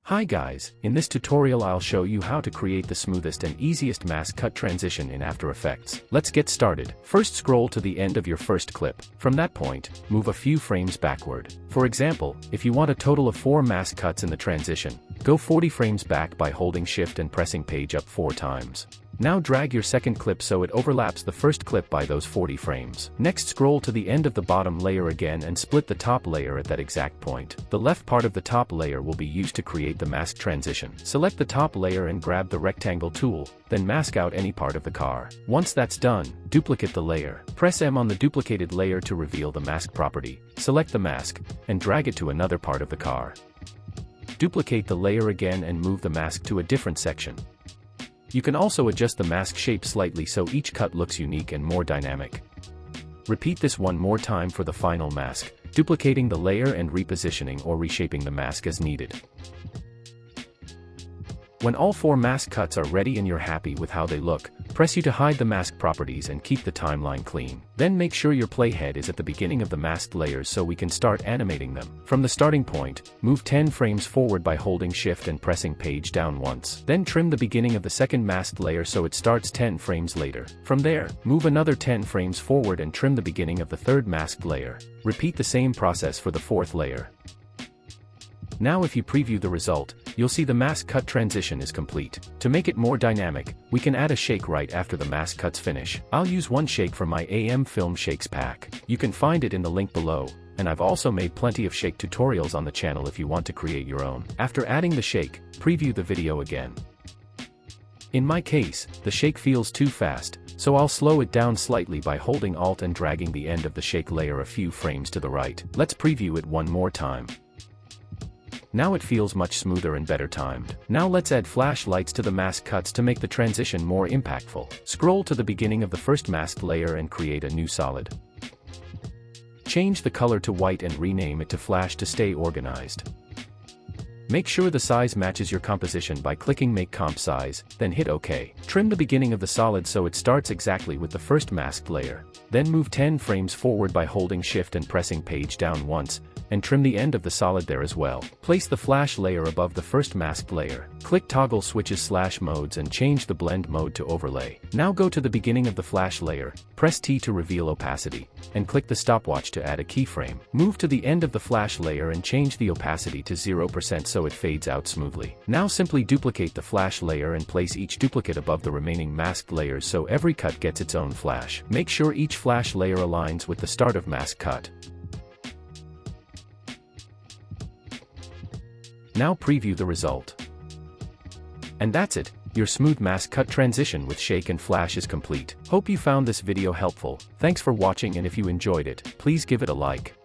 Hi guys, in this tutorial I'll show you how to create the smoothest and easiest mask cut transition in After Effects. Let's get started. First scroll to the end of your first clip. From that point, move a few frames backward. For example, if you want a total of 4 mask cuts in the transition, go 40 frames back by holding Shift and pressing page up 4 times. Now drag your second clip so it overlaps the first clip by those 40 frames. Next scroll to the end of the bottom layer again and split the top layer at that exact point. The left part of the top layer will be used to create the mask transition. Select the top layer and grab the rectangle tool, then mask out any part of the car. Once that's done, duplicate the layer. Press M on the duplicated layer to reveal the mask property. Select the mask, and drag it to another part of the car. Duplicate the layer again and move the mask to a different section. You can also adjust the mask shape slightly so each cut looks unique and more dynamic. Repeat this one more time for the final mask, duplicating the layer and repositioning or reshaping the mask as needed. When all 4 mask cuts are ready and you're happy with how they look, press U to hide the mask properties and keep the timeline clean. Then make sure your playhead is at the beginning of the masked layers so we can start animating them. From the starting point, move 10 frames forward by holding Shift and pressing page down once. Then trim the beginning of the second masked layer so it starts 10 frames later. From there, move another 10 frames forward and trim the beginning of the third masked layer. Repeat the same process for the fourth layer. Now if you preview the result, you'll see the mask cut transition is complete. To make it more dynamic, we can add a shake right after the mask cuts finish. I'll use one shake from my AM Film Shakes pack. You can find it in the link below, and I've also made plenty of shake tutorials on the channel if you want to create your own. After adding the shake, preview the video again. In my case, the shake feels too fast, so I'll slow it down slightly by holding Alt and dragging the end of the shake layer a few frames to the right. Let's preview it one more time. Now it feels much smoother and better timed. Now let's add flash lights to the mask cuts to make the transition more impactful. Scroll to the beginning of the first masked layer and create a new solid. Change the color to white and rename it to Flash to stay organized. Make sure the size matches your composition by clicking Make Comp Size, then hit OK. Trim the beginning of the solid so it starts exactly with the first masked layer. Then move 10 frames forward by holding Shift and pressing page down once, and trim the end of the solid there as well. Place the flash layer above the first masked layer. Click Toggle Switches / Modes and change the blend mode to Overlay. Now go to the beginning of the flash layer, press T to reveal opacity, and click the stopwatch to add a keyframe. Move to the end of the flash layer and change the opacity to 0% so it fades out smoothly. Now simply duplicate the flash layer and place each duplicate above the remaining masked layers so every cut gets its own flash. Make sure each flash layer aligns with the start of mask cut. Now preview the result. And that's it, your smooth mask cut transition with shake and flash is complete. Hope you found this video helpful. Thanks for watching, and if you enjoyed it, please give it a like.